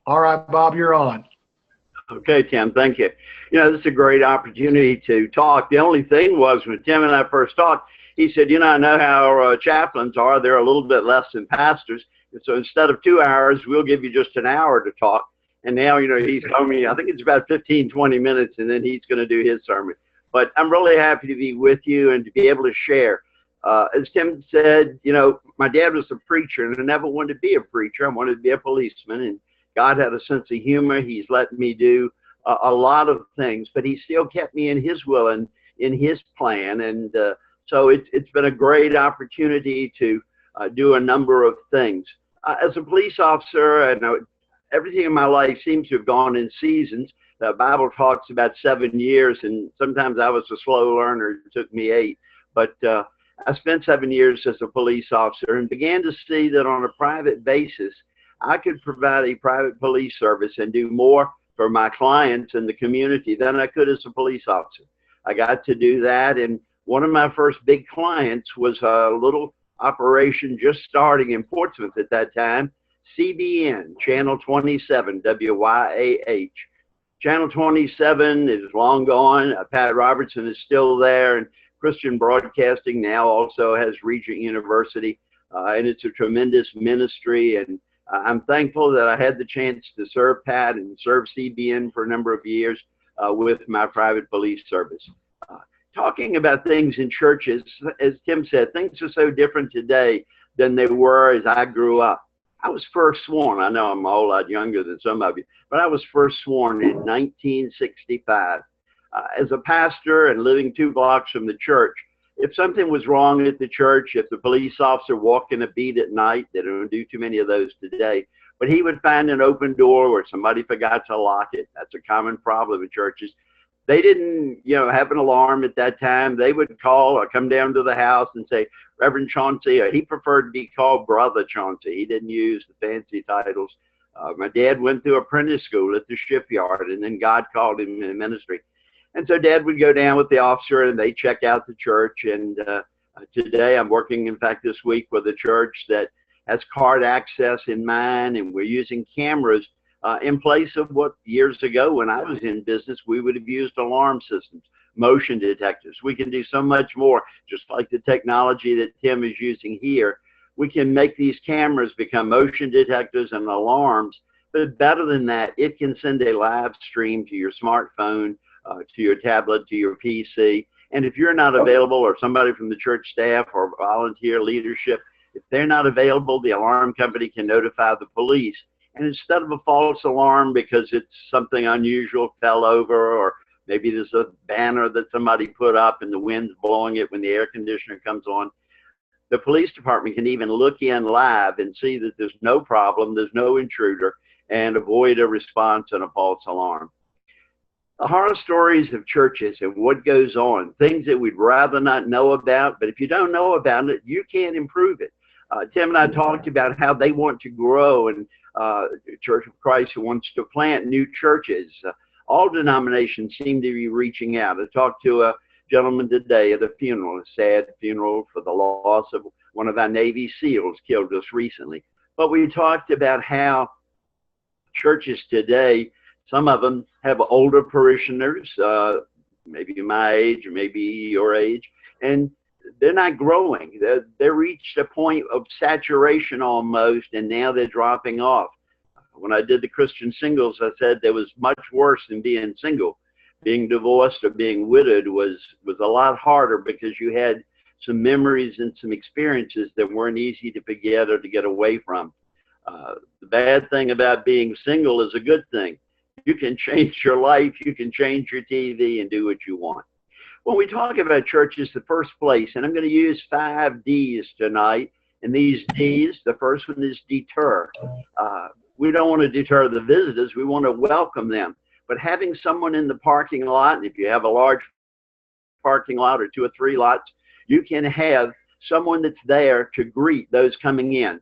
All right, Bob, you're on. Okay, Tim, thank you. You know, this is a great opportunity to talk. The only thing was when Tim and I first talked, he said, you know, I know how chaplains are. They're a little bit less than pastors. And so instead of 2 hours, we'll give you just an hour to talk. And now, you know, he's told me, I think it's about 15, 20 minutes, and then he's going to do his sermon. But I'm really happy to be with you and to be able to share. As Tim said, you know, my dad was a preacher, and I never wanted to be a preacher. I wanted to be a policeman, and God had a sense of humor. He's let me do a lot of things, but he still kept me in his will and in his plan. And so it's been a great opportunity to do a number of things. As a police officer, I know everything in my life seems to have gone in seasons. The Bible talks about 7 years, and sometimes I was a slow learner. It took me 8. But I spent 7 years as a police officer and began to see that on a private basis, I could provide a private police service and do more for my clients and the community than I could as a police officer. I got to do that, and one of my first big clients was a little operation just starting in Portsmouth at that time, CBN, Channel 27, WYAH. Channel 27 is long gone. Pat Robertson is still there, and Christian Broadcasting now also has Regent University, and it's a tremendous ministry. And I'm thankful that I had the chance to serve Pat and serve CBN for a number of years with my private police service. Talking about things in churches, as Tim said, things are so different today than they were as I grew up. I was first sworn, I know I'm a whole lot younger than some of you, but I was first sworn in 1965. As a pastor and living 2 blocks from the church, if something was wrong at the church, if the police officer walked in a beat at night, they don't do too many of those today, but he would find an open door where somebody forgot to lock it. That's a common problem in churches. They didn't, you know, have an alarm at that time. They would call or come down to the house and say, Reverend Chauncey, or he preferred to be called Brother Chauncey. He didn't use the fancy titles. My dad went through apprentice school at the shipyard, and then God called him in ministry. And so Dad would go down with the officer, and they check out the church. And today I'm working, in fact, this week with a church that has card access in mind, and we're using cameras in place of what years ago when I was in business, we would have used alarm systems, motion detectors. We can do so much more, just like the technology that Tim is using here. We can make these cameras become motion detectors and alarms, but better than that, it can send a live stream to your smartphone, to your tablet, to your PC. And if you're not available, or somebody from the church staff or volunteer leadership, if they're not available, the alarm company can notify the police. And instead of a false alarm because it's something unusual fell over, or maybe there's a banner that somebody put up and the wind's blowing it when the air conditioner comes on, the police department can even look in live and see that there's no problem, there's no intruder, and avoid a response and a false alarm. The horror stories of churches and what goes on, things that we'd rather not know about, but if you don't know about it, you can't improve it. Tim and I talked about how they want to grow, and Church of Christ who wants to plant new churches. All denominations seem to be reaching out. I talked to a gentleman today at a funeral, a sad funeral for the loss of one of our Navy SEALs killed just recently. But we talked about how churches today, some of them have older parishioners, maybe my age or maybe your age, and they're not growing. They're reached a point of saturation almost, and now they're dropping off. When I did the Christian singles, I said there was much worse than being single. Being divorced or being widowed was a lot harder because you had some memories and some experiences that weren't easy to forget or to get away from. The bad thing about being single is a good thing. You can change your life, you can change your TV and do what you want. When we talk about churches, the first place, and I'm going to use 5 D's tonight, and these D's, the first one is deter. We don't want to deter the visitors, we want to welcome them. But having someone in the parking lot, and if you have a large parking lot or 2 or 3 lots, you can have someone that's there to greet those coming in.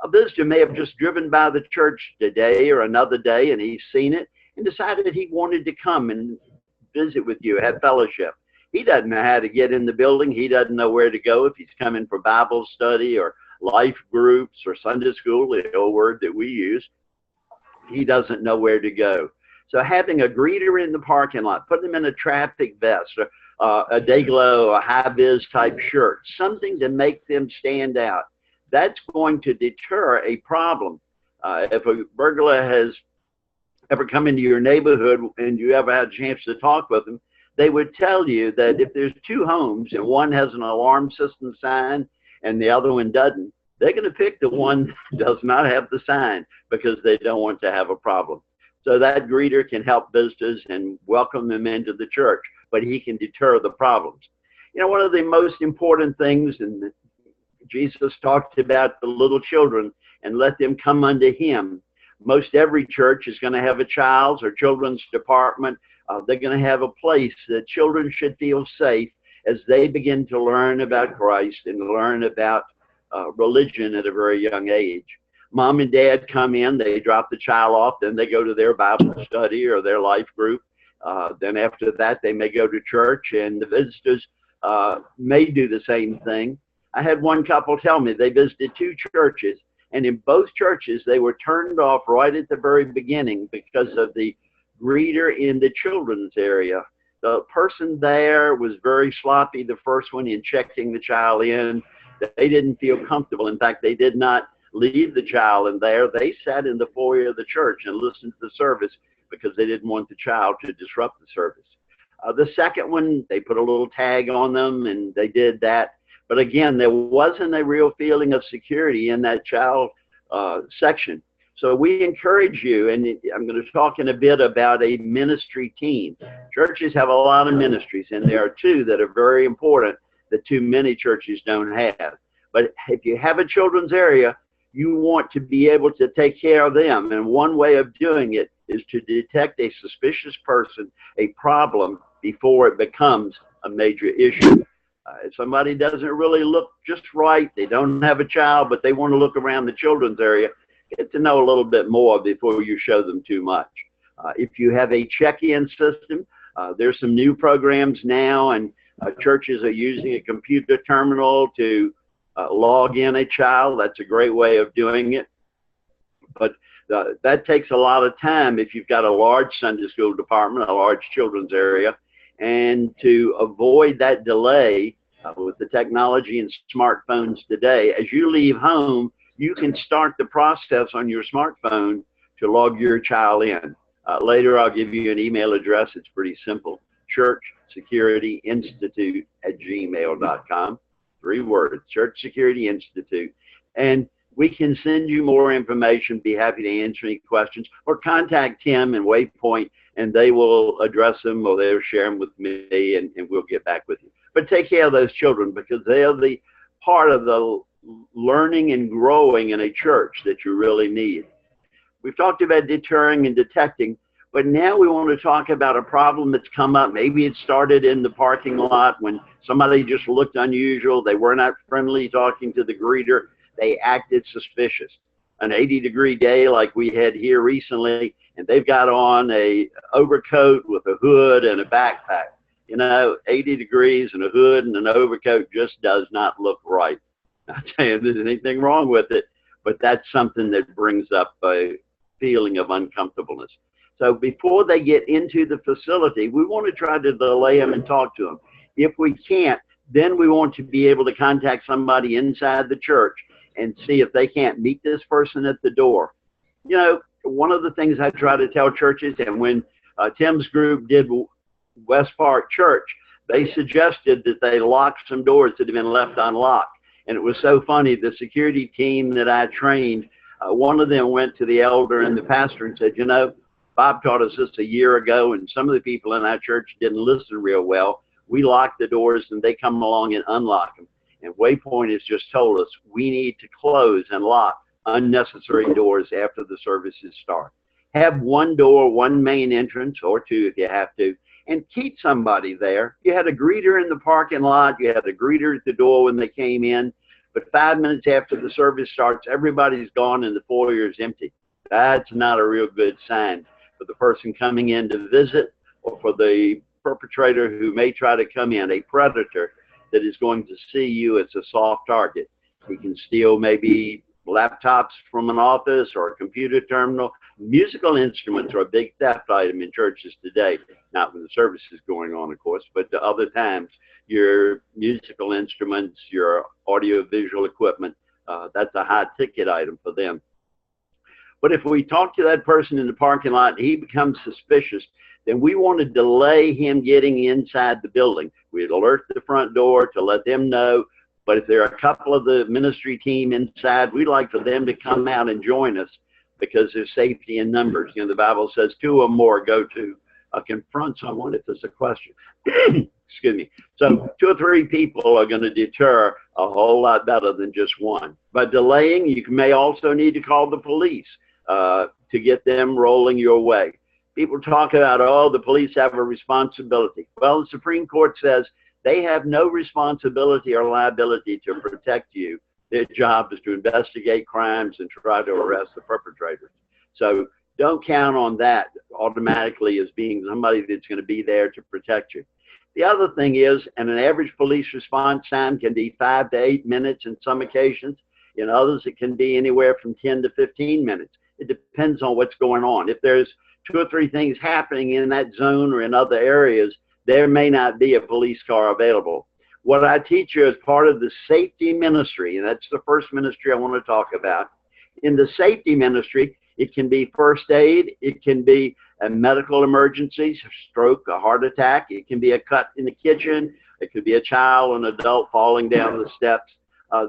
A visitor may have just driven by the church today or another day, and he's seen it and decided that he wanted to come and visit with you, have fellowship. He doesn't know how to get in the building. He doesn't know where to go if he's coming for Bible study or life groups or Sunday school, the old word that we use. he doesn't know where to go. So having a greeter in the parking lot, putting them in a traffic vest, a day glow, a high vis type shirt, something to make them stand out, that's going to deter a problem. If a burglar has ever come into your neighborhood and you ever had a chance to talk with them, they would tell you that if there's two homes and one has an alarm system sign and the other one doesn't, they're going to pick the one that does not have the sign because they don't want to have a problem. So that greeter can help visitors and welcome them into the church, but he can deter the problems. You know, one of the most important things, and Jesus talked about the little children and let them come unto him. Most every church is going to have a child's or children's department. They're going to have a place that children should feel safe as they begin to learn about Christ and learn about religion at a very young age. Mom and dad come in, they drop the child off, then they go to their Bible study or their life group. Then after that, they may go to church, and the visitors may do the same thing. I had one couple tell me they visited two churches, and in both churches, they were turned off right at the very beginning because of the greeter in the children's area. The person there was very sloppy, the first one, in checking the child in. They didn't feel comfortable. In fact, they did not leave the child in there. They sat in the foyer of the church and listened to the service because they didn't want the child to disrupt the service. The second one, they put a little tag on them and they did that. But again, there wasn't a real feeling of security in that child section. So we encourage you, and I'm going to talk in a bit about a ministry team. Churches have a lot of ministries, and there are two that are very important that too many churches don't have. But if you have a children's area, you want to be able to take care of them. And one way of doing it is to detect a suspicious person, a problem, before it becomes a major issue. If somebody doesn't really look just right, they don't have a child, but they want to look around the children's area, get to know a little bit more before you show them too much. If you have a check-in system, there's some new programs now, and churches are using a computer terminal to log in a child. That's a great way of doing it. But that takes a lot of time if you've got a large Sunday school department, a large children's area. And to avoid that delay with the technology and smartphones today, as you leave home, you can start the process on your smartphone to log your child in. Later, I'll give you an email address. It's pretty simple: churchsecurityinstitute@gmail.com. 3 words, Church Security Institute. And we can send you more information, be happy to answer any questions, or contact Tim and Waypoint, and they will address them, or they'll share them with me, and we'll get back with you. But take care of those children, because they are the part of the learning and growing in a church that you really need. We've talked about deterring and detecting, but now we want to talk about a problem that's come up. Maybe it started in the parking lot when somebody just looked unusual. They were not friendly talking to the greeter. They acted suspicious. An 80-degree day like we had here recently, and they've got on a overcoat with a hood and a backpack. You know, 80 degrees and a hood and an overcoat just does not look right. Not saying there's anything wrong with it, but that's something that brings up a feeling of uncomfortableness. So before they get into the facility, we want to try to delay them and talk to them. If we can't, then we want to be able to contact somebody inside the church and see if they can't meet this person at the door. You know, one of the things I try to tell churches, and when Tim's group did West Park Church, they suggested that they lock some doors that had been left unlocked. And it was so funny, the security team that I trained, one of them went to the elder and the pastor and said, you know, Bob taught us this a year ago, and some of the people in our church didn't listen real well. We lock the doors, and they come along and unlock them. And Waypoint has just told us we need to close and lock unnecessary doors after the services start. Have one door, one main entrance, or 2 if you have to, and keep somebody there. You had a greeter in the parking lot. You had a greeter at the door when they came in. But 5 minutes after the service starts, everybody's gone and the foyer is empty. That's not a real good sign for the person coming in to visit, or for the perpetrator who may try to come in, a predator that is going to see you as a soft target. He can steal maybe laptops from an office or a computer terminal, Musical instruments are a big theft item in churches today. Not when the service is going on, of course, but the other times, your musical instruments, your audio-visual equipment, that's a high ticket item for them. But if we talk to that person in the parking lot and he becomes suspicious, then we want to delay him getting inside the building. We'd alert the front door to let them know. But if there are a couple of the ministry team inside, we'd like for them to come out and join us because there's safety in numbers. You know, the Bible says 2 or more go to confront someone if there's a question. Excuse me. So 2 or 3 people are going to deter a whole lot better than just one. By delaying, you may also need to call the police to get them rolling your way. People talk about, oh, the police have a responsibility. Well, the Supreme Court says they have no responsibility or liability to protect you. Their job is to investigate crimes and try to arrest the perpetrators. So don't count on that automatically as being somebody that's going to be there to protect you. The other thing is, and an average police response time can be 5 to 8 minutes in some occasions. In others, it can be anywhere from 10 to 15 minutes. It depends on what's going on. If there's 2 or 3 things happening in that zone or in other areas, there may not be a police car available. What I teach you as part of the safety ministry, and that's the first ministry I want to talk about. In the safety ministry, it can be first aid, it can be a medical emergency, a stroke, a heart attack, it can be a cut in the kitchen, it could be a child, an adult falling down the steps.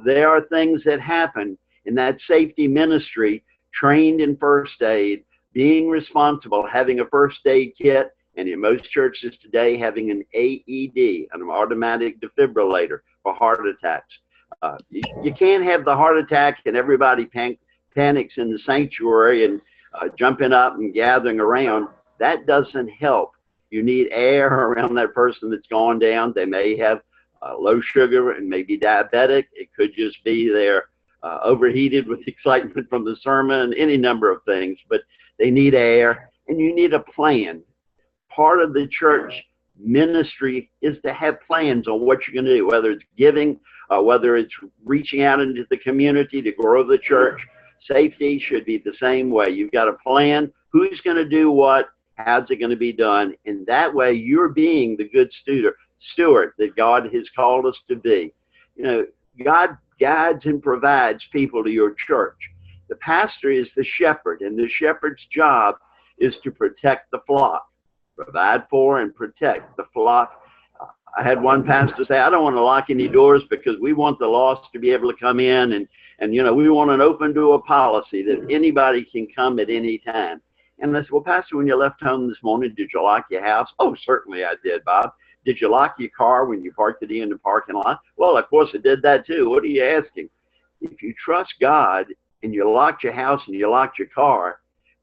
There are things that happen in that safety ministry, trained in first aid, being responsible, having a first aid kit, and in most churches today, having an AED, an automatic defibrillator for heart attacks. You can't have the heart attack and everybody panics in the sanctuary and jumping up and gathering around. That doesn't help. You need air around that person that's gone down. They may have low sugar and maybe diabetic. It could just be they're overheated with excitement from the sermon, any number of things, but they need air, and you need a plan. Part of the church ministry is to have plans on what you're going to do, whether it's giving, whether it's reaching out into the community to grow the church. Safety should be the same way. You've got a plan. Who's going to do what? How's it going to be done? And that way you're being the good steward that God has called us to be. You know, God guides and provides people to your church. The pastor is the shepherd, and the shepherd's job is to protect the flock, provide for and protect the flock. I had one pastor say, I don't want to lock any doors because we want the lost to be able to come in, and you know, we want an open door policy that anybody can come at any time. And I said, well, Pastor, when you left home this morning, did you lock your house? Oh, certainly I did, Bob. Did you lock your car when you parked it in the parking lot? Well, of course I did that too. What are you asking? If you trust God and you locked your house and you locked your car,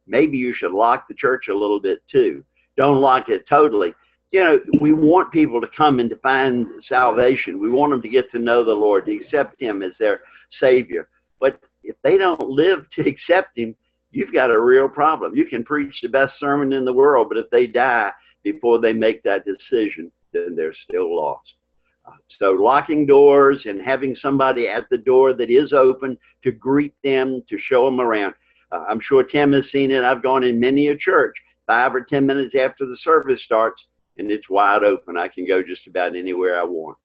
maybe you should lock the church a little bit too. Don't lock it totally. You know, we want people to come and to find salvation. We want them to get to know the Lord, to accept him as their Savior. But if they don't live to accept him, you've got a real problem. You can preach the best sermon in the world, but if they die before they make that decision, then they're still lost. So locking doors and having somebody at the door that is open to greet them, to show them around. I'm sure Tim has seen it. I've gone in many a church 5 or 10 minutes after the service starts, and it's wide open. I can go just about anywhere I want.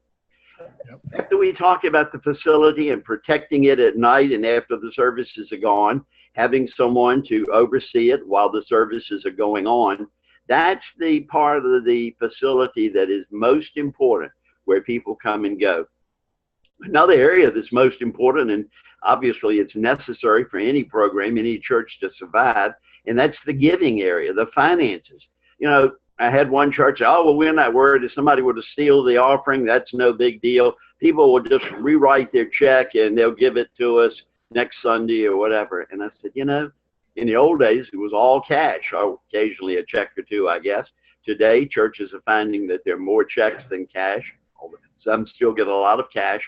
Yep. After we talk about the facility and protecting it at night and after the services are gone, having someone to oversee it while the services are going on, that's the part of the facility that is most important, where people come and go. Another area that's most important, and obviously it's necessary for any program, any church to survive, and that's the giving area, the finances. You know, I had one church, oh, well, we're not worried if somebody were to steal the offering, that's no big deal. People will just rewrite their check and they'll give it to us next Sunday or whatever. And I said, you know, in the old days, it was all cash, or occasionally a check or two, I guess. Today, churches are finding that there are more checks than cash. Some still get a lot of cash.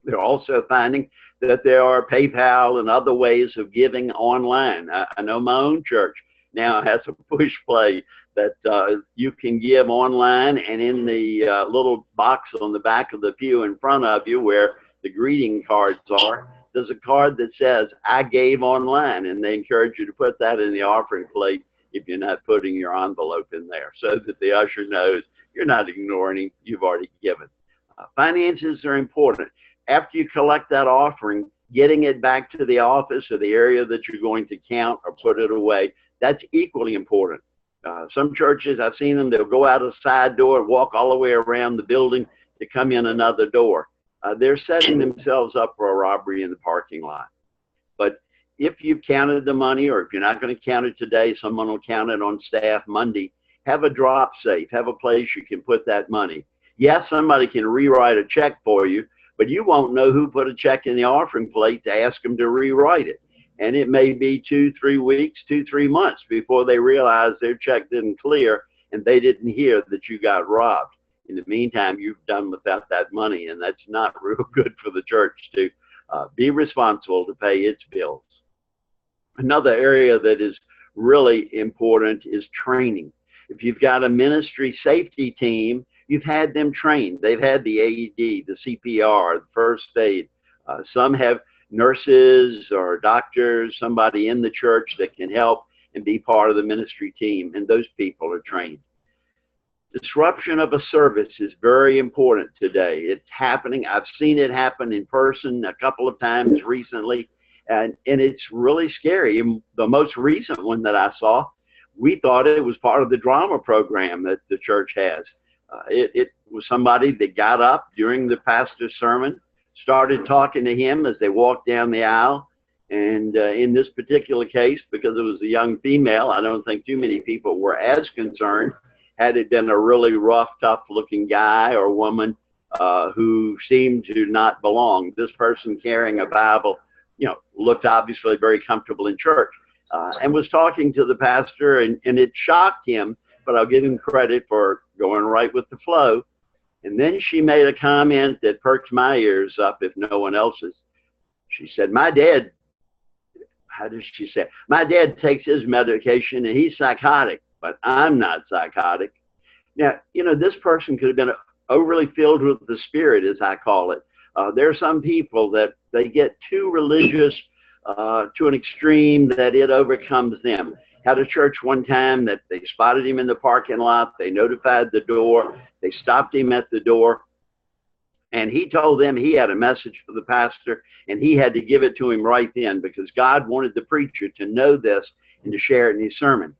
They're also finding that there are PayPal and other ways of giving online. I know my own church now has a push play that you can give online, and in the little box on the back of the pew in front of you where the greeting cards are, there's a card that says, I gave online, and they encourage you to put that in the offering plate if you're not putting your envelope in there, so that the usher knows you're not ignoring him, you've already given. Finances are important. After you collect that offering, getting it back to the office or the area that you're going to count or put it away, that's equally important. Some churches, I've seen them, they'll go out a side door and walk all the way around the building to come in another door. They're setting themselves up for a robbery in the parking lot. But if you've counted the money, or if you're not going to count it today, someone will count it on staff Monday, have a drop safe, have a place you can put that money. Yes, somebody can rewrite a check for you, but you won't know who put a check in the offering plate to ask them to rewrite it. And it may be 2-3 weeks, 2-3 months before they realize their check didn't clear and they didn't hear that you got robbed. In the meantime, you've done without that money, and that's not real good for the church to be responsible to pay its bills. Another area that is really important is training. If you've got a ministry safety team, you've had them trained. They've had the AED, the CPR, the first aid. Some have nurses or doctors, somebody in the church that can help and be part of the ministry team, and those people are trained. Disruption of a service is very important today. It's happening. I've seen it happen in person a couple of times recently, and it's really scary. And the most recent one that I saw, we thought it was part of the drama program that the church has. It was somebody that got up during the pastor's sermon, started talking to him as they walked down the aisle. And in this particular case, because it was a young female, I don't think too many people were as concerned. Had it been a really rough, tough-looking guy or woman who seemed to not belong, this person carrying a Bible, looked obviously very comfortable in church, and was talking to the pastor, and it shocked him, but I'll give him credit for going right with the flow. And then she made a comment that perked my ears up, if no one else's. She said, my dad, how does she say it? My dad takes his medication and he's psychotic, but I'm not psychotic. Now, this person could have been overly filled with the Spirit, as I call it. There are some people that they get too religious to an extreme that it overcomes them. Had a church one time that they spotted him in the parking lot. They notified the door. They stopped him at the door. And he told them he had a message for the pastor, and he had to give it to him right then because God wanted the preacher to know this and to share it in his sermon.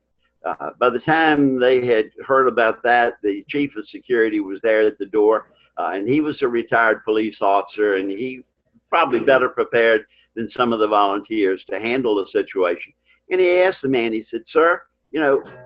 By the time they had heard about that, the chief of security was there at the door, and he was a retired police officer, and he probably better prepared than some of the volunteers to handle the situation. And he asked the man, he said, sir,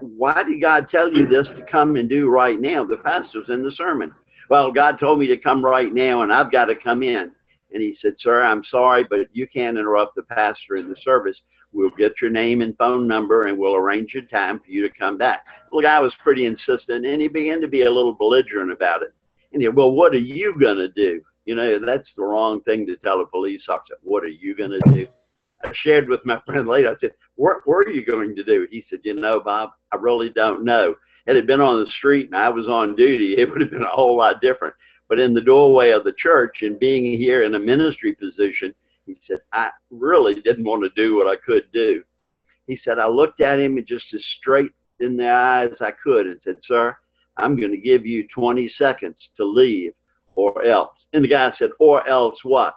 why did God tell you this to come and do right now? The pastor's in the sermon. Well, God told me to come right now, and I've got to come in. And he said, sir, I'm sorry, but you can't interrupt the pastor in the service. We'll get your name and phone number, and we'll arrange a time for you to come back. Well, the guy was pretty insistent, and he began to be a little belligerent about it. And he said, well, what are you going to do? That's the wrong thing to tell a police officer. What are you going to do? I shared with my friend later. I said, what are you going to do? He said, Bob, I really don't know. Had it been on the street and I was on duty, it would have been a whole lot different. But in the doorway of the church and being here in a ministry position, he said, I really didn't want to do what I could do. He said, I looked at him and just as straight in the eye as I could and said, sir, I'm going to give you 20 seconds to leave or else. And the guy said, or else what?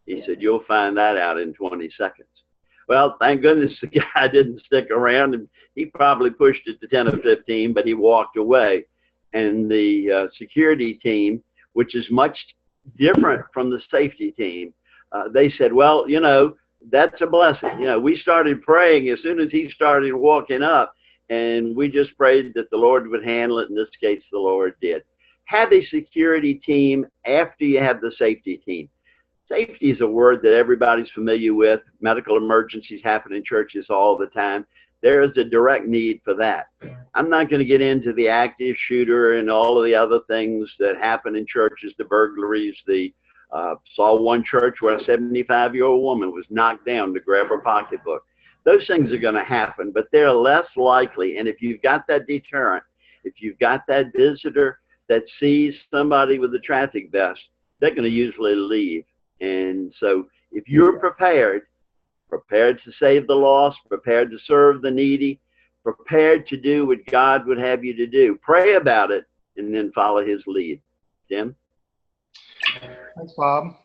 He said, you'll find that out in 20 seconds. Well, thank goodness the guy didn't stick around, and he probably pushed it to 10 or 15, but he walked away. And the security team, which is much different from the safety team, they said, well, that's a blessing. We started praying as soon as he started walking up, and we just prayed that the Lord would handle it. In this case, the Lord did. Have a security team after you have the safety team. Safety is a word that everybody's familiar with. Medical emergencies happen in churches all the time. There is a direct need for that. I'm not going to get into the active shooter and all of the other things that happen in churches, the burglaries. Saw one church where a 75-year-old woman was knocked down to grab her pocketbook. Those things are going to happen, but they're less likely. And if you've got that deterrent, if you've got that visitor that sees somebody with a traffic vest, they're going to usually leave. And so If you're prepared to save the lost, prepared to serve the needy, prepared to do what God would have you to do, pray about it and then follow his lead. Tim? Thanks, Bob.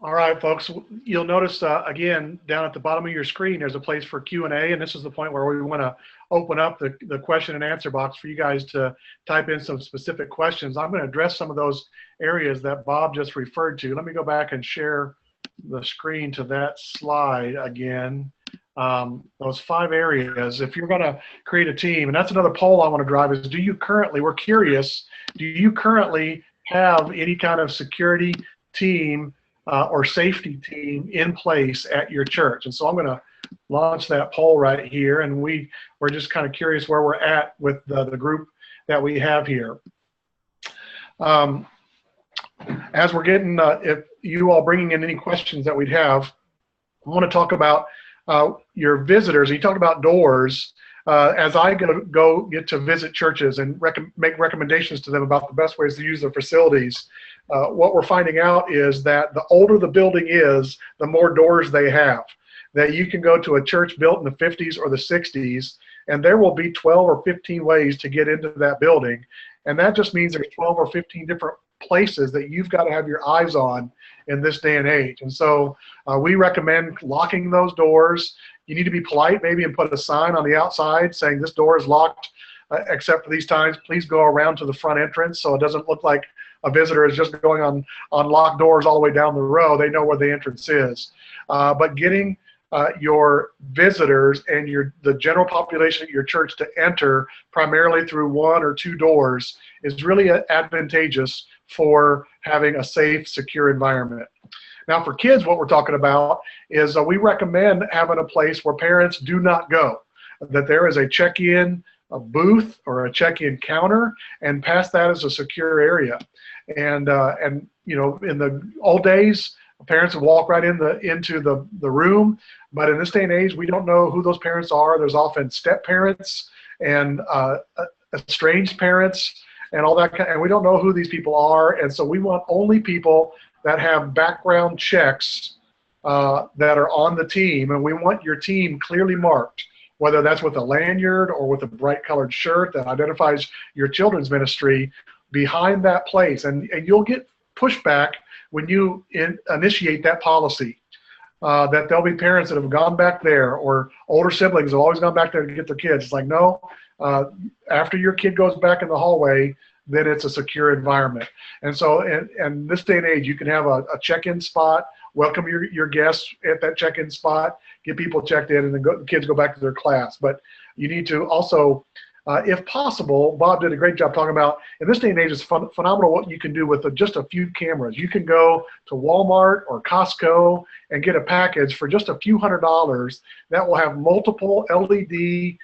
All right, folks, you'll notice, again, down at the bottom of your screen, there's a place for Q&A, and this is the point where we want to open up the question and answer box for you guys to type in some specific questions. I'm going to address some of those areas that Bob just referred to. Let me go back and share the screen to that slide again. Those 5 areas, if you're going to create a team, and that's another poll I want to drive, is we're curious, do you currently have any kind of security team or safety team in place at your church? And so I'm going to launch that poll right here, and we're just kind of curious where we're at with the group that we have here. As we're getting, if you all bringing in any questions that we'd have, I want to talk about your visitors. You talked about doors. As I get to visit churches and make recommendations to them about the best ways to use their facilities, what we're finding out is that the older the building is, the more doors they have. That you can go to a church built in the 50s or the 60s, and there will be 12 or 15 ways to get into that building. And that just means there's 12 or 15 different places that you've got to have your eyes on in this day and age. And so we recommend locking those doors. You need to be polite maybe and put a sign on the outside saying this door is locked except for these times. Please go around to the front entrance so it doesn't look like a visitor is just going on locked doors all the way down the row. They know where the entrance is. But getting your visitors and the general population at your church to enter primarily through 1 or 2 doors is really advantageous for having a safe, secure environment. Now for kids, what we're talking about is we recommend having a place where parents do not go, that there is a check-in booth or a check-in counter, and past that is a secure area. And you know, in the old days, parents would walk right into the room, but in this day and age, we don't know who those parents are. There's often step parents and estranged parents and all that, and we don't know who these people are. And so we want only people that have background checks that are on the team, and we want your team clearly marked, whether that's with a lanyard or with a bright colored shirt that identifies your children's ministry behind that place. And you'll get pushback when you initiate that policy, that there'll be parents that have gone back there, or older siblings have always gone back there to get their kids. It's like, no, after your kid goes back in the hallway, then it's a secure environment. And so in this day and age, you can have a check-in spot, welcome your guests at that check-in spot, get people checked in, and then the kids go back to their class. But you need to also, if possible, Bob did a great job talking about, in this day and age, it's phenomenal what you can do with just a few cameras. You can go to Walmart or Costco and get a package for just a few $100s that will have multiple LED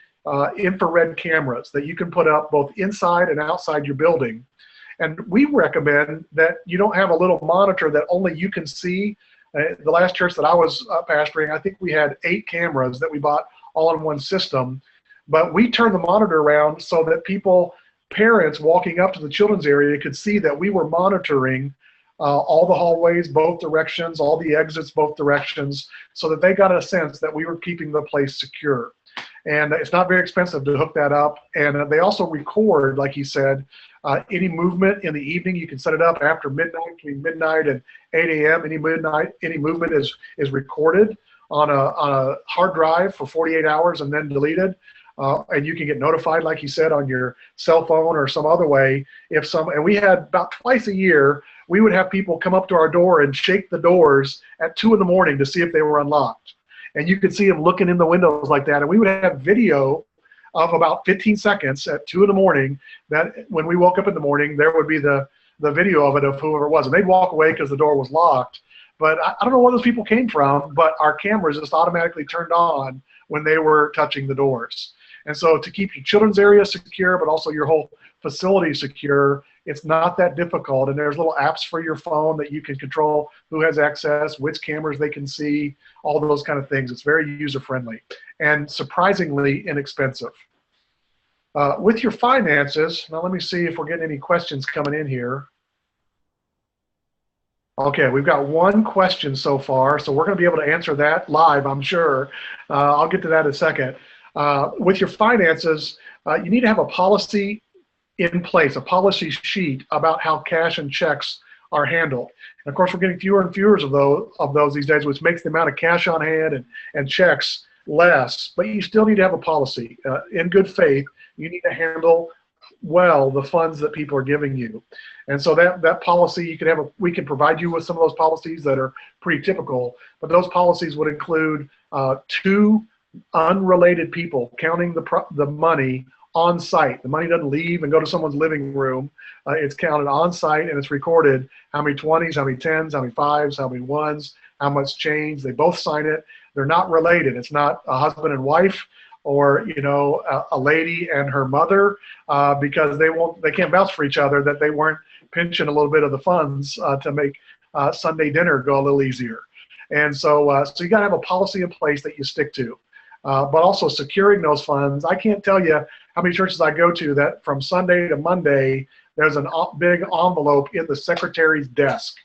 infrared cameras that you can put up both inside and outside your building. And we recommend that you don't have a little monitor that only you can see. The last church that I was pastoring, I think we had 8 cameras that we bought all in one system. But we turned the monitor around so that parents walking up to the children's area could see that we were monitoring all the hallways, both directions, all the exits, both directions, so that they got a sense that we were keeping the place secure. And it's not very expensive to hook that up. And they also record, like he said, any movement in the evening. You can set it up after midnight, between midnight and 8 a.m. Any movement is recorded on a hard drive for 48 hours and then deleted. And you can get notified, like he said, on your cell phone or some other way. And we had about twice a year, we would have people come up to our door and shake the doors at 2 in the morning to see if they were unlocked. And you could see them looking in the windows like that. And we would have video of about 15 seconds at 2 in the morning, that when we woke up in the morning, there would be the video of it of whoever it was. And they'd walk away because the door was locked. But I don't know where those people came from, but our cameras just automatically turned on when they were touching the doors. And so to keep your children's area secure, but also your whole facility secure, it's not that difficult. And there's little apps for your phone that you can control who has access, which cameras they can see, all those kind of things. It's very user-friendly and surprisingly inexpensive. With your finances, now let me see if we're getting any questions coming in here. Okay, we've got one question so far, so we're going to be able to answer that live, I'm sure. I'll get to that in a second. With your finances, you need to have a policy in place, a policy sheet about how cash and checks are handled. And of course, we're getting fewer and fewer of those these days, which makes the amount of cash on hand and checks less. But you still need to have a policy. In good faith, you need to handle well the funds that people are giving you. And so that policy, we can provide you with some of those policies that are pretty typical, but those policies would include two unrelated people counting the money on site. The money doesn't leave and go to someone's living room. It's counted on site and it's recorded how many 20s, how many 10s, how many 5s, how many 1s, how much change. They both sign it. They're not related. It's not a husband and wife or a lady and her mother because they can't vouch for each other that they weren't pinching a little bit of the funds to make Sunday dinner go a little easier. And so you got to have a policy in place that you stick to. But also securing those funds. I can't tell you how many churches I go to that from Sunday to Monday, there's a big envelope in the secretary's desk.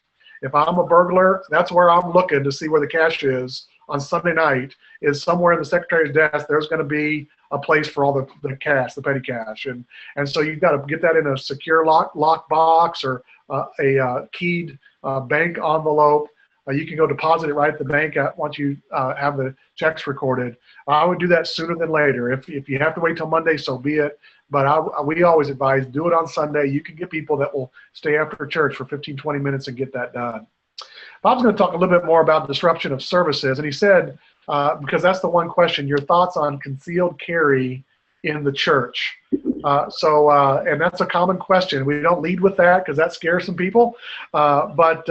If I'm a burglar, that's where I'm looking to see where the cash is on Sunday night, is somewhere in the secretary's desk. There's going to be a place for all the cash, the petty cash. And so you've got to get that in a secure lock box or a keyed bank envelope. You can go deposit it right at the bank once you have the checks recorded. I would do that sooner than later. If you have to wait till Monday, so be it. But we always advise do it on Sunday. You can get people that will stay after church for 15, 20 minutes and get that done. Bob's going to talk a little bit more about disruption of services. And he said, because that's the one question, your thoughts on concealed carry in the church. And that's a common question. We don't lead with that because that scares some people. But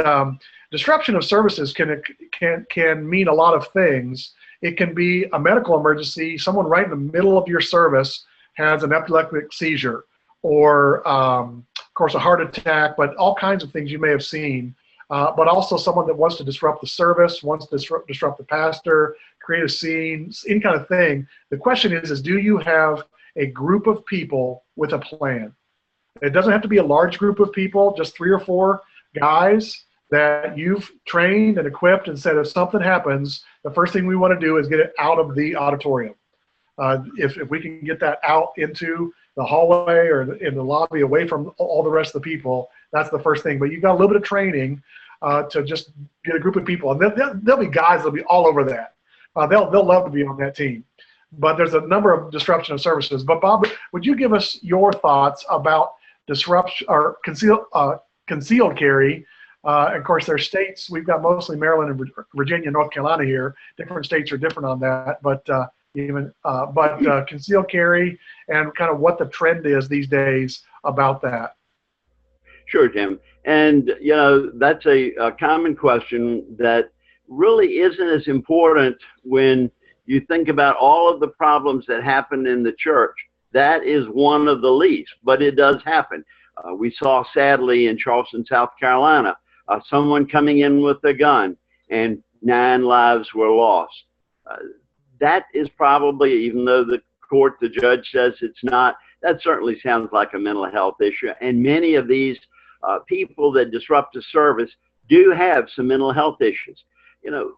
disruption of services can mean a lot of things. It can be a medical emergency. Someone right in the middle of your service has an epileptic seizure, or of course a heart attack, but all kinds of things you may have seen. But also someone that wants to disrupt the service, wants to disrupt the pastor, create a scene, any kind of thing. The question is do you have a group of people with a plan? It doesn't have to be a large group of people, just 3 or 4 guys that you've trained and equipped and said if something happens, the first thing we want to do is get it out of the auditorium. If we can get that out into the hallway or in the lobby away from all the rest of the people, that's the first thing. But you've got a little bit of training to just get a group of people. And there'll be guys that'll be all over that. They'll love to be on that team. But there's a number of disruption of services. But Bob, would you give us your thoughts about disruption or concealed carry? Of course, there's states. We've got mostly Maryland and Virginia, North Carolina here. Different states are different on that. But concealed carry and kind of what the trend is these days about that. Sure, Tim. And, that's a common question that really isn't as important when you think about all of the problems that happen in the church. That is one of the least, but it does happen. We saw, sadly, in Charleston, South Carolina, someone coming in with a gun and 9 lives were lost. That is probably, even though the judge says it's not, that certainly sounds like a mental health issue. And many of these people that disrupt the service do have some mental health issues.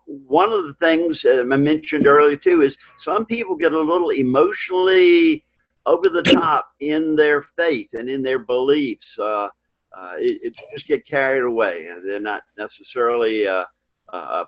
One of the things I mentioned earlier too is some people get a little emotionally over the top in their faith and in their beliefs. It just get carried away. They're not necessarily a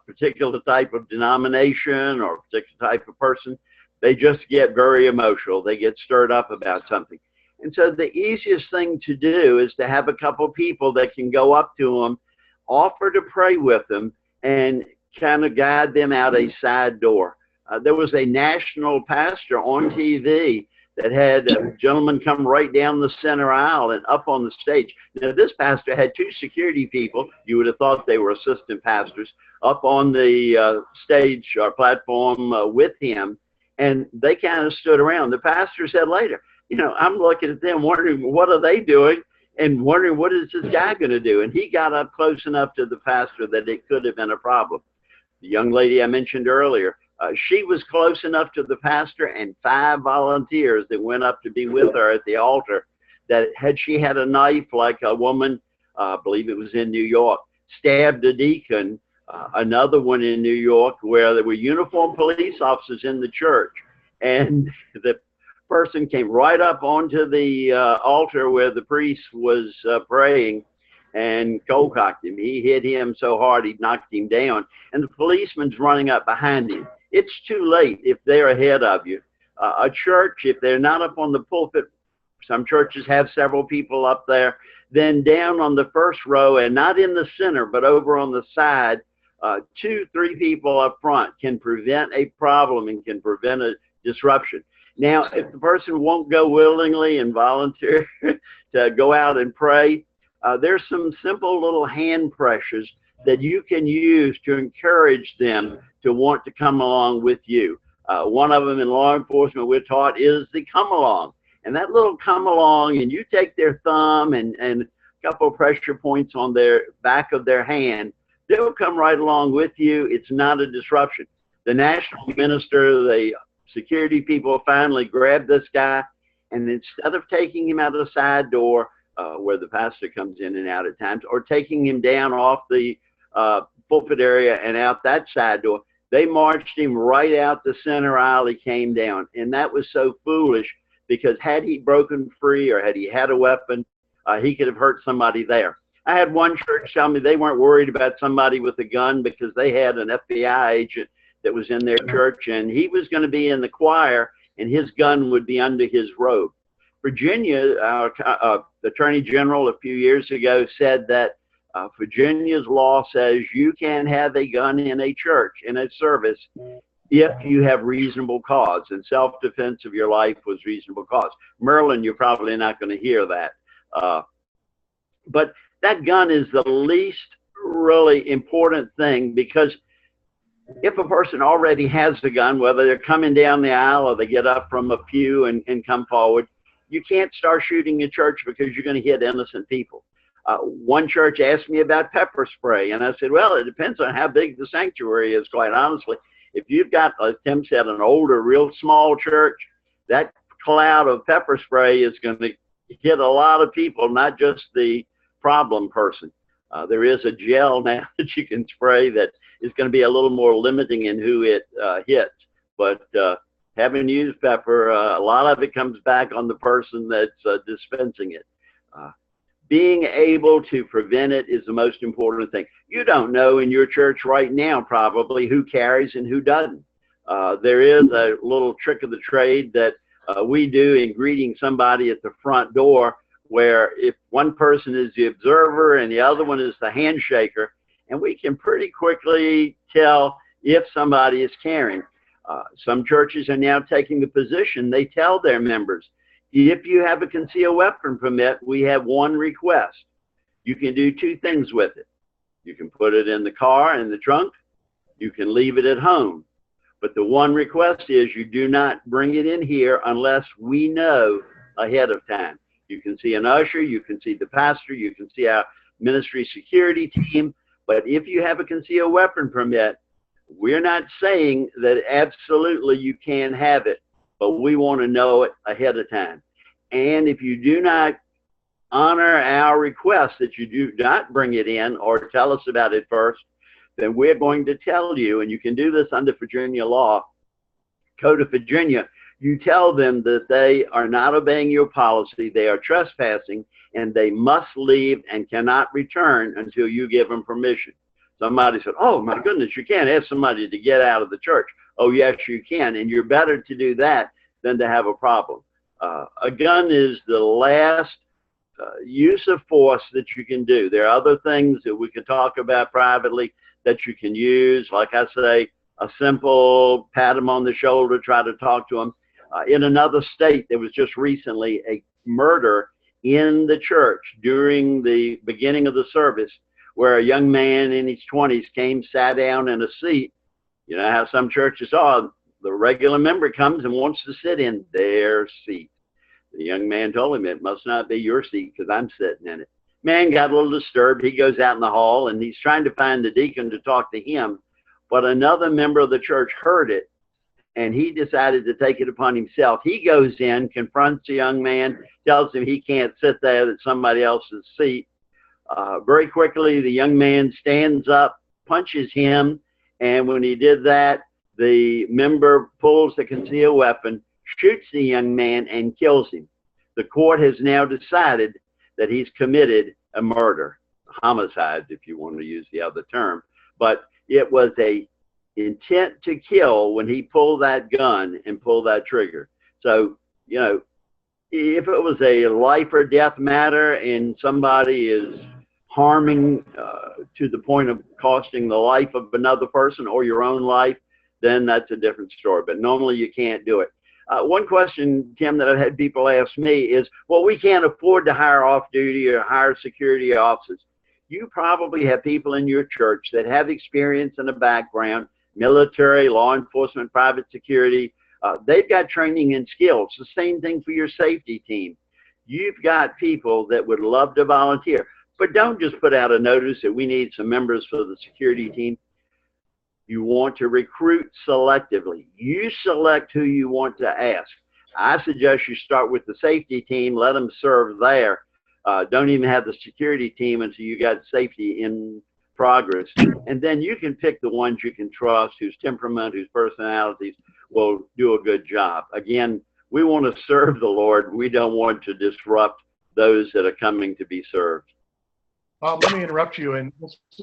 particular type of denomination or a particular type of person. They just get very emotional. They get stirred up about something. And so the easiest thing to do is to have a couple people that can go up to them, offer to pray with them, and kind of guide them out a side door. There was a national pastor on TV that had a gentleman come right down the center aisle and up on the stage. Now, this pastor had 2 security people, you would have thought they were assistant pastors, up on the stage or platform with him, and they kind of stood around. The pastor said later, I'm looking at them wondering what are they doing and wondering what is this guy going to do. And he got up close enough to the pastor that it could have been a problem. The young lady I mentioned earlier, she was close enough to the pastor and 5 volunteers that went up to be with her at the altar, that had she had a knife like a woman, I believe it was in New York, stabbed a deacon. Another one in New York where there were uniformed police officers in the church, and the person came right up onto the altar where the priest was praying and cold cocked him. He hit him so hard he knocked him down, and the policeman's running up behind him. It's too late if they're ahead of you. A church, if they're not up on the pulpit, some churches have several people up there, then down on the first row, and not in the center, but over on the side, 2, 3 people up front can prevent a problem and can prevent a disruption. Now, if the person won't go willingly and volunteer to go out and pray, there's some simple little hand pressures that you can use to encourage them to want to come along with you. One of them in law enforcement we're taught is the come along. And that little come along, and you take their thumb and a couple of pressure points on their back of their hand, they'll come right along with you. It's not a disruption. The national minister, the security people finally grabbed this guy, and instead of taking him out of the side door where the pastor comes in and out at times, or taking him down off the pulpit area and out that side door, they marched him right out the center aisle. He came down, and that was so foolish, because had he broken free or had he had a weapon, he could have hurt somebody there. I had one church tell me they weren't worried about somebody with a gun because they had an FBI agent that was in their church, and he was going to be in the choir, and his gun would be under his robe. Virginia, our Attorney General a few years ago said that Virginia's law says you can have a gun in a church, in a service, if you have reasonable cause, and self-defense of your life was reasonable cause. Maryland, you're probably not going to hear that. But that gun is the least really important thing, because if a person already has the gun, whether they're coming down the aisle or they get up from a pew and come forward, you can't start shooting a church because you're going to hit innocent people. One church asked me about pepper spray, and I said, well, it depends on how big the sanctuary is, quite honestly. If you've got, as Tim said, an older, real small church, that cloud of pepper spray is going to hit a lot of people, not just the problem person. There is a gel now that you can spray that is going to be a little more limiting in who it hits. But having used pepper, a lot of it comes back on the person that's dispensing it. Being able to prevent it is the most important thing. You don't know in your church right now probably who carries and who doesn't. There is a little trick of the trade that we do in greeting somebody at the front door, where if one person is the observer and the other one is the handshaker, and we can pretty quickly tell if somebody is carrying. Some churches are now taking the position, they tell their members, if you have a concealed weapon permit, we have one request. You can do 2 things with it. You can put it in the car, in the trunk. You can leave it at home. But the one request is you do not bring it in here unless we know ahead of time. You can see an usher, you can see the pastor, you can see our ministry security team. But if you have a concealed weapon permit, we're not saying that absolutely you can have it, but we want to know it ahead of time. And if you do not honor our request that you do not bring it in or tell us about it first, then we're going to tell you, and you can do this under Virginia law, Code of Virginia, you tell them that they are not obeying your policy, they are trespassing, and they must leave and cannot return until you give them permission. Somebody said, oh my goodness, you can't ask somebody to get out of the church. Oh yes, you can, and you're better to do that than to have a problem. A gun is the last use of force that you can do. There are other things that we can talk about privately that you can use, like I say, a simple pat them on the shoulder, try to talk to them. In another state, there was just recently a murder in the church during the beginning of the service, where a young man in his 20s came, sat down in a seat. You know how some churches are, the regular member comes and wants to sit in their seat. The young man told him, it must not be your seat because I'm sitting in it. Man got a little disturbed. He goes out in the hall and he's trying to find the deacon to talk to him. But another member of the church heard it, and he decided to take it upon himself. He goes in, confronts the young man, tells him he can't sit there at somebody else's seat. Very quickly, the young man stands up, punches him, and when he did that, the member pulls the concealed weapon, shoots the young man, and kills him. The court has now decided that he's committed a murder, homicide, if you want to use the other term. But it was a intent to kill when he pulled that gun and pulled that trigger. So, you know, if it was a life or death matter and somebody is harming to the point of costing the life of another person or your own life, then that's a different story. But normally you can't do it. One question, Tim, that I've had people ask me is, well, we can't afford to hire off-duty or hire security officers. You probably have people in your church that have experience and a background, military, law enforcement, private security. They've got training and skills. The same thing for your safety team. You've got people that would love to volunteer, but don't just put out a notice that we need some members for the security team. You want to recruit selectively. You select who you want to ask. I suggest you start with the safety team, let them serve there. Don't even have the security team until you got safety in progress. And then you can pick the ones you can trust, whose temperament, whose personalities will do a good job. Again, we want to serve the Lord. We don't want to disrupt those that are coming to be served. Let me interrupt you, and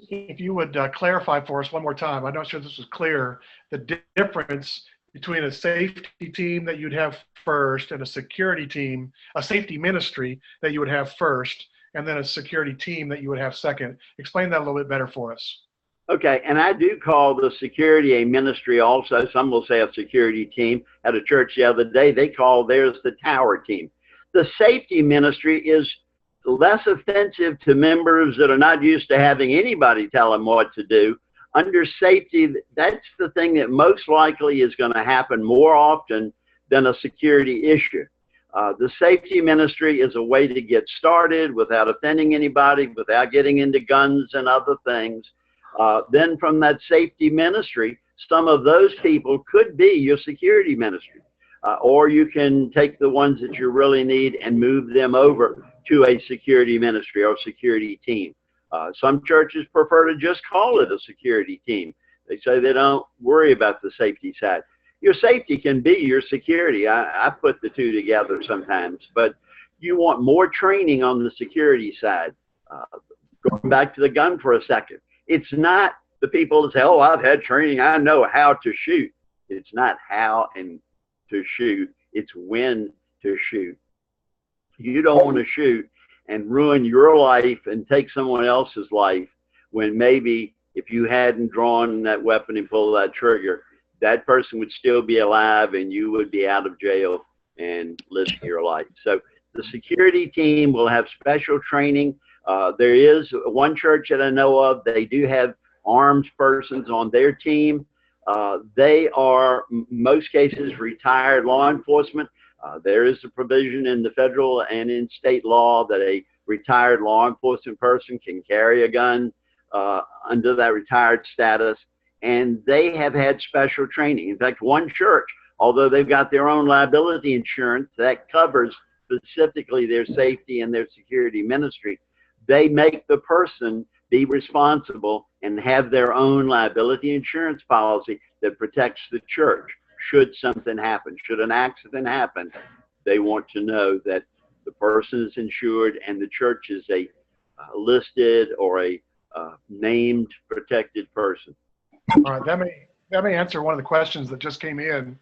if you would clarify for us one more time. I'm not sure this was clear, the difference between a safety team that you'd have first and a security team, a safety ministry that you would have first, and then a security team that you would have second. Explain that a little bit better for us. Okay, and I do call the security a ministry also. Some will say a security team. At a church the other day, they call theirs the tower team. The safety ministry is less offensive to members that are not used to having anybody tell them what to do. Under safety, that's the thing that most likely is going to happen more often than a security issue. The safety ministry is a way to get started without offending anybody, without getting into guns and other things. Then from that safety ministry, some of those people could be your security ministry. Or you can take the ones that you really need and move them over to a security ministry or security team. Some churches prefer to just call it a security team. They say they don't worry about the safety side. Your safety can be your security. I put the two together sometimes, but you want more training on the security side. Going back to the gun for a second, it's not the people that say, oh, I've had training, I know how to shoot. It's not how and to shoot, it's when to shoot. You don't want to shoot and ruin your life and take someone else's life when maybe if you hadn't drawn that weapon and pulled that trigger, that person would still be alive and you would be out of jail and living your life. So the security team will have special training. There is one church that I know of, they do have armed persons on their team. They are, in most cases, retired law enforcement. There is a provision in the federal and in state law that a retired law enforcement person can carry a gun under that retired status, and they have had special training. In fact, one church, although they've got their own liability insurance that covers specifically their safety and their security ministry, they make the person be responsible and have their own liability insurance policy that protects the church. Should something happen, should an accident happen, they want to know that the person is insured and the church is a listed or a named protected person. All right, that may answer one of the questions that just came in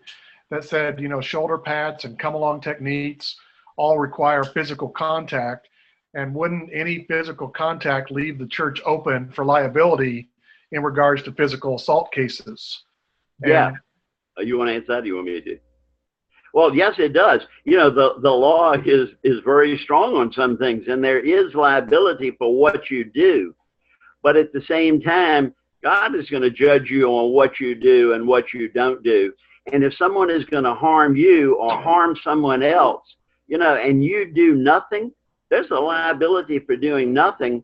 that said, you know, shoulder pads and come along techniques all require physical contact. And wouldn't any physical contact leave the church open for liability in regards to physical assault cases? Yeah. You want to answer that? Or do you want me to do? Well, yes, it does. You know, the law is very strong on some things, and there is liability for what you do. But at the same time, God is going to judge you on what you do and what you don't do. And if someone is going to harm you or harm someone else, you know, and you do nothing, there's a liability for doing nothing,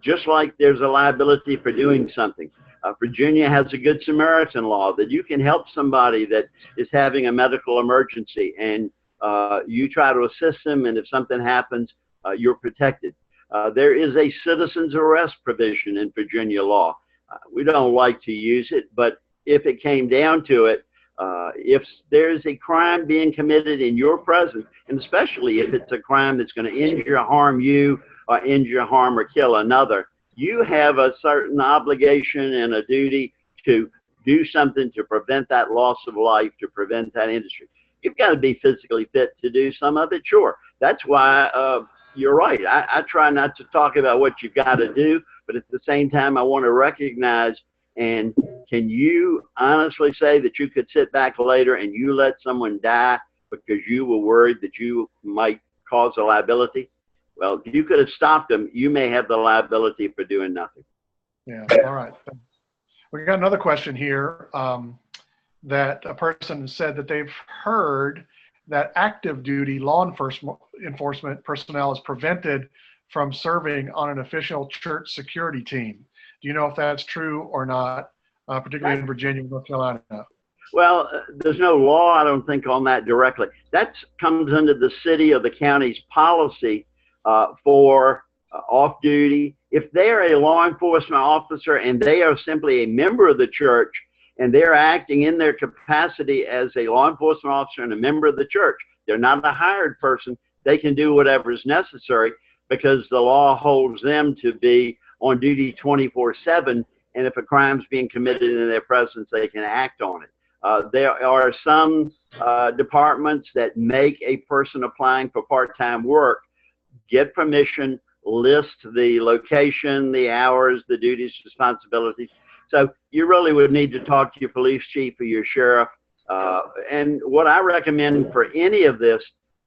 just like there's a liability for doing something. Virginia has a Good Samaritan law that you can help somebody that is having a medical emergency and you try to assist them, and if something happens, you're protected. There is a citizen's arrest provision in Virginia law. We don't like to use it, but if it came down to it, if there's a crime being committed in your presence, and especially if it's a crime that's going to injure, harm you, or injure, harm, or kill another, you have a certain obligation and a duty to do something to prevent that loss of life, to prevent that industry. You've got to be physically fit to do some of it, sure. That's why you're right. I try not to talk about what you've got to do, but at the same time, I want to recognize, and can you honestly say that you could sit back later and you let someone die because you were worried that you might cause a liability? Well, if you could have stopped them, you may have the liability for doing nothing. Yeah, all right. We got another question here that a person said that they've heard that active duty law enforcement personnel is prevented from serving on an official church security team. Do you know if that's true or not, particularly in Virginia, North Carolina? Well, there's no law, I don't think, on that directly. That comes under the city or the county's policy for off-duty. If they're a law enforcement officer and they are simply a member of the church and they're acting in their capacity as a law enforcement officer and a member of the church, they're not a hired person, they can do whatever is necessary because the law holds them to be on duty 24/7, and if a crime's being committed in their presence, they can act on it. There are some departments that make a person applying for part-time work get permission, list the location, the hours, the duties, responsibilities. So you really would need to talk to your police chief or your sheriff. And what I recommend for any of this,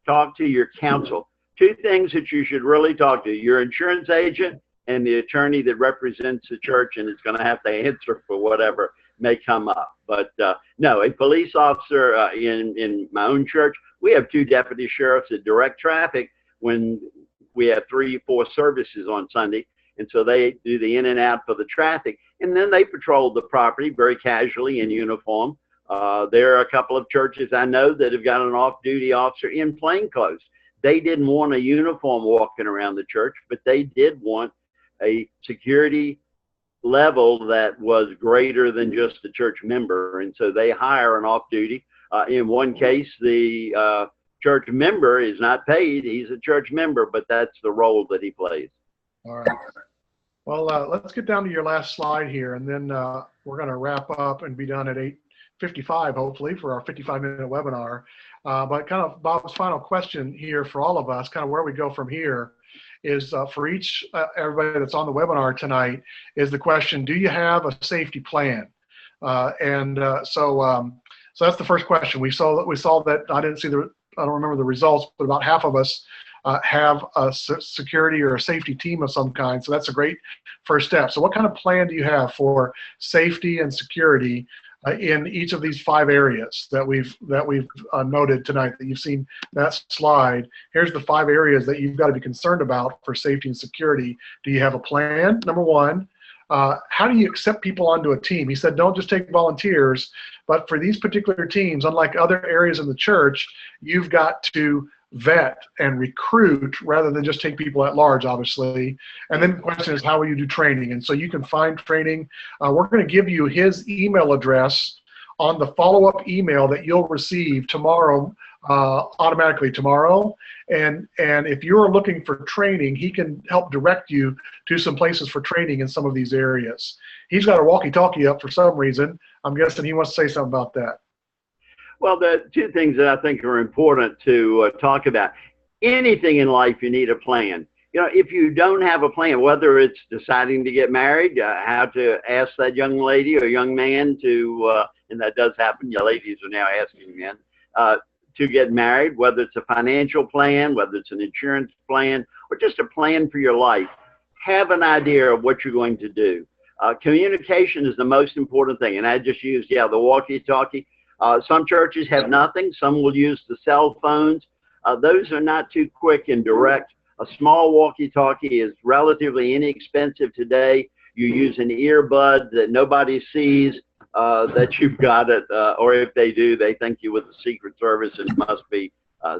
talk to your counsel. Two things that you should really talk to: your insurance agent and the attorney that represents the church and is going to have to answer for whatever may come up. But no, a police officer in my own church, we have 2 deputy sheriffs that direct traffic when we have 3 or 4 services on Sunday. And so they do the in and out for the traffic. And then they patrol the property very casually in uniform. There are a couple of churches I know that have got an off-duty officer in plain clothes. They didn't want a uniform walking around the church, but they did want a security level that was greater than just a church member. And so they hire an off-duty. In one case, the church member is not paid. He's a church member, but that's the role that he plays. All right. Well, let's get down to your last slide here, and then we're going to wrap up and be done at 8:55, hopefully, for our 55-minute webinar. But kind of Bob's final question here for all of us, kind of where we go from here, is for everybody that's on the webinar tonight, is the question: do you have a safety plan? So that's the first question. We saw that I don't remember the results, but about half of us have a security or a safety team of some kind. So that's a great first step. So what kind of plan do you have for safety and security in each of these 5 areas that we've noted tonight, that you've seen that slide? Here's the 5 areas that you've got to be concerned about for safety and security. Do you have a plan? Number 1. How do you accept people onto a team? He said, don't just take volunteers, but for these particular teams, unlike other areas in the church, you've got to vet and recruit rather than just take people at large, obviously. And then the question is, how will you do training? And so you can find training. We're going to give you his email address on the follow-up email that you'll receive tomorrow, automatically tomorrow. And if you're looking for training, he can help direct you to some places for training in some of these areas. He's got a walkie-talkie up for some reason. I'm guessing he wants to say something about that. Well, the 2 things that I think are important to talk about: anything in life, you need a plan. You know, if you don't have a plan, whether it's deciding to get married, how to ask that young lady or young man to, and that does happen, your ladies are now asking men, to get married, whether it's a financial plan, whether it's an insurance plan, or just a plan for your life, have an idea of what you're going to do. Communication is the most important thing. And I just used, the walkie-talkie. Some churches have nothing. Some will use the cell phones. Those are not too quick and direct. A small walkie-talkie is relatively inexpensive today. You use an earbud that nobody sees that you've got it, or if they do, they think you with the Secret Service. It must be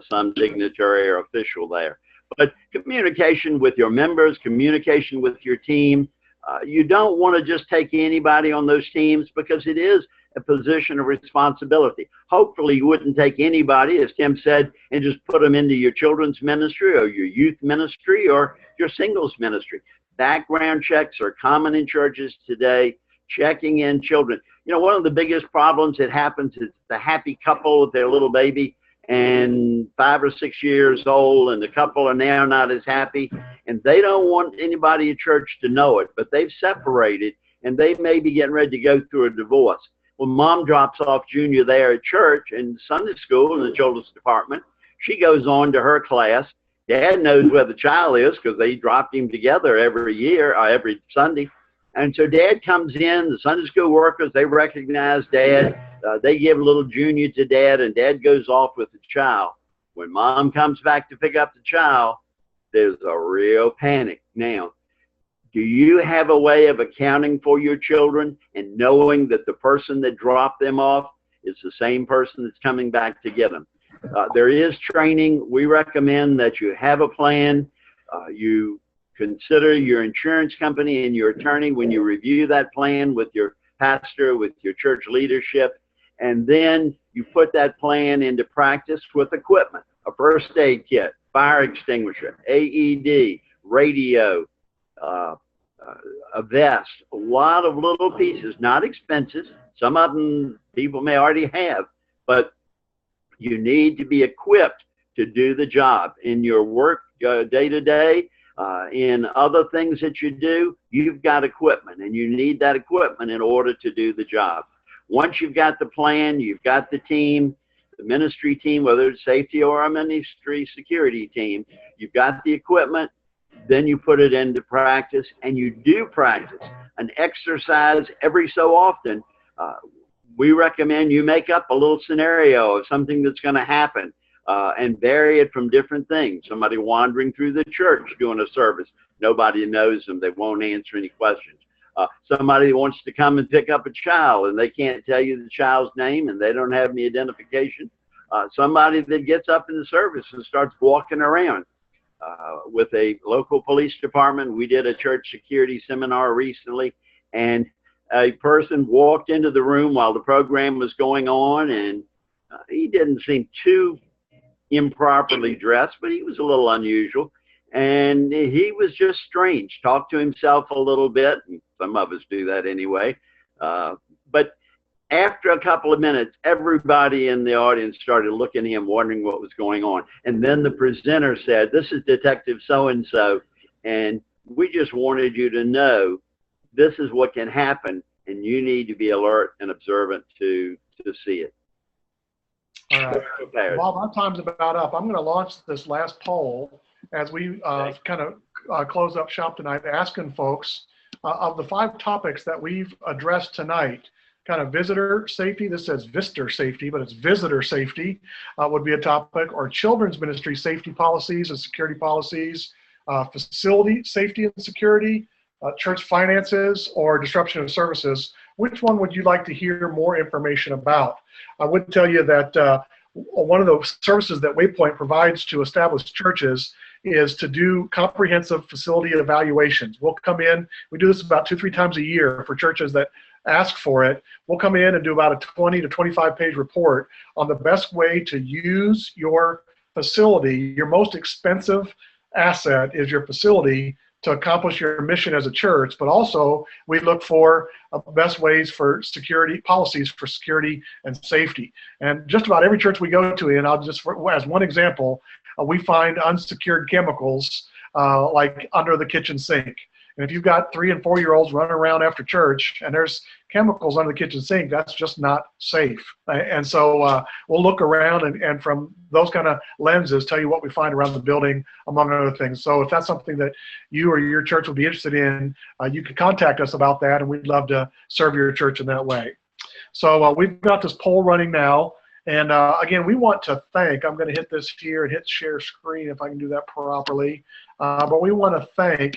some dignitary or official there. But communication with your members, communication with your team. You don't want to just take anybody on those teams because it is a position of responsibility. Hopefully you wouldn't take anybody, as Tim said, and just put them into your children's ministry or your youth ministry or your singles ministry. Background checks are common in churches today, checking in children. You know, one of the biggest problems that happens is the happy couple with their little baby and 5 or 6 years old, and the couple are now not as happy, and they don't want anybody in church to know it, but they've separated, and they may be getting ready to go through a divorce. Well, mom drops off Junior there at church and Sunday school in the children's department. She goes on to her class. Dad knows where the child is because they dropped him together every year, every Sunday. And so Dad comes in, the Sunday school workers, they recognize Dad. They give little Junior to Dad, and Dad goes off with the child. When Mom comes back to pick up the child, there's a real panic. Now, do you have a way of accounting for your children and knowing that the person that dropped them off is the same person that's coming back to get them? There is training. We recommend that you have a plan. You consider your insurance company and your attorney when you review that plan with your pastor, with your church leadership, and then you put that plan into practice with equipment, a first aid kit, fire extinguisher, AED, radio, a vest, a lot of little pieces, not expensive. Some of them people may already have, but you need to be equipped to do the job in your work day to day. In other things that you do, you've got equipment, and you need that equipment in order to do the job. Once you've got the plan, you've got the team, the ministry team, whether it's safety or a ministry security team, you've got the equipment, then you put it into practice, and you do practice an exercise every so often. We recommend you make up a little scenario of something that's going to happen. And vary it from different things. Somebody wandering through the church doing a service. Nobody knows them. They won't answer any questions. Somebody wants to come and pick up a child, and they can't tell you the child's name, and they don't have any identification. Somebody that gets up in the service and starts walking around. With a local police department, we did a church security seminar recently, and a person walked into the room while the program was going on, and he didn't seem too improperly dressed, but he was a little unusual, and he was just strange. Talked to himself a little bit, and some of us do that anyway, but after a couple of minutes, everybody in the audience started looking at him, wondering what was going on. And then the presenter said, "This is Detective so-and-so, and we just wanted you to know this is what can happen, and you need to be alert and observant to see it." All right. Bob, our time's about up. I'm going to launch this last poll as we kind of close up shop tonight, asking folks of the 5 topics that we've addressed tonight, kind of visitor safety. This says visitor safety, but it's visitor safety would be a topic, or children's ministry safety policies and security policies, facility safety and security, church finances, or disruption of services. Which one would you like to hear more information about? I would tell you that one of the services that Waypoint provides to established churches is to do comprehensive facility evaluations. We'll come in, we do this about 2-3 times a year for churches that ask for it. We'll come in and do about a 20 to 25 page report on the best way to use your facility. Your most expensive asset is your facility to accomplish your mission as a church, but also we look for best ways for security, policies for security and safety. And just about every church we go to, and I'll just, as one example, we find unsecured chemicals like under the kitchen sink. And if you've got 3- and 4-year-olds running around after church and there's chemicals under the kitchen sink, that's just not safe. And so we'll look around and from those kind of lenses tell you what we find around the building, among other things. So if that's something that you or your church would be interested in, you can contact us about that, and we'd love to serve your church in that way. So we've got this poll running now. And again, we want to thank, I'm going to hit this here and hit share screen if I can do that properly. But we want to thank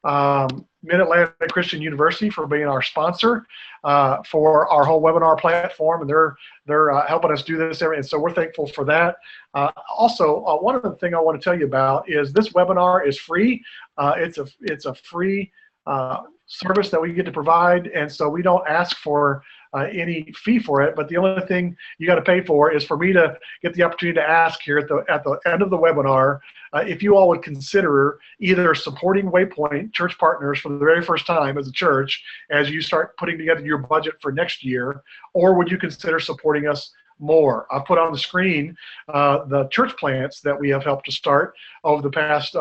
Mid-Atlantic Christian University for being our sponsor for our whole webinar platform, and they're helping us do this and so we're thankful for that. Also, one of the things I want to tell you about is this webinar is free. It's a free service that we get to provide, and so we don't ask for any fee for it, but the only thing you got to pay for is for me to get the opportunity to ask here at the end of the webinar if you all would consider either supporting Waypoint Church Partners for the very first time as a church as you start putting together your budget for next year, or would you consider supporting us more. I put on the screen the church plants that we have helped to start over the past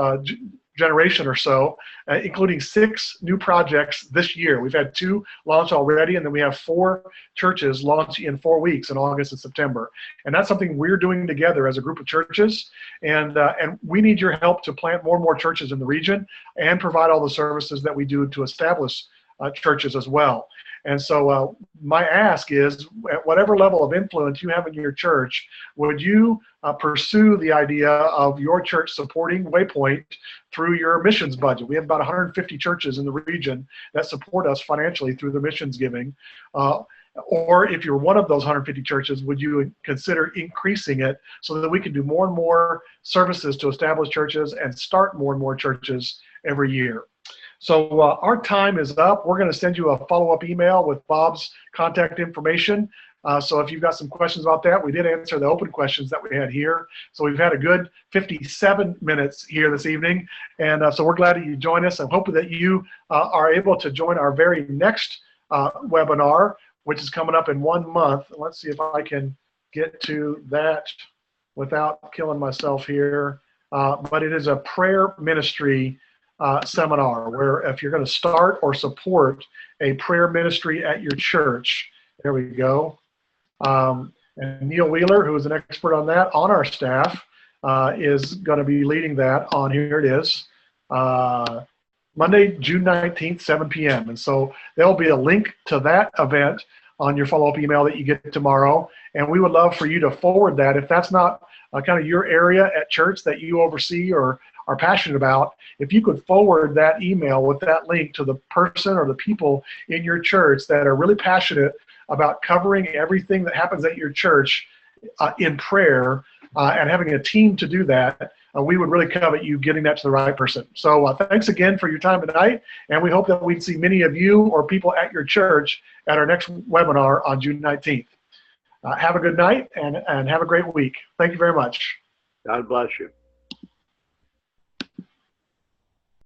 generation or so, including 6 new projects this year. We've had 2 launch already, and then we have 4 churches launch in 4 weeks in August and September. And that's something we're doing together as a group of churches, and we need your help to plant more and more churches in the region and provide all the services that we do to establish churches as well. And so my ask is, at whatever level of influence you have in your church, would you pursue the idea of your church supporting Waypoint through your missions budget? We have about 150 churches in the region that support us financially through the missions giving. Or if you're one of those 150 churches, would you consider increasing it so that we can do more and more services to establish churches and start more and more churches every year? So our time is up. We're going to send you a follow-up email with Bob's contact information. So if you've got some questions about that, we did answer the open questions that we had here. So we've had a good 57 minutes here this evening. And so we're glad that you joined us. I'm hoping that you are able to join our very next webinar, which is coming up in 1 month. Let's see if I can get to that without killing myself here. But it is a prayer ministry seminar, where if you're going to start or support a prayer ministry at your church, there we go. And Neil Wheeler, who is an expert on that on our staff, is going to be leading that on, here it is, Monday, June 19th, 7 p.m. And so there'll be a link to that event on your follow-up email that you get tomorrow. And we would love for you to forward that. If that's not kind of your area at church that you oversee or are passionate about, if you could forward that email with that link to the person or the people in your church that are really passionate about covering everything that happens at your church in prayer and having a team to do that, we would really covet you getting that to the right person. So thanks again for your time tonight, and we hope that we'd see many of you or people at your church at our next webinar on June 19th. Have a good night and have a great week. Thank you very much. God bless you.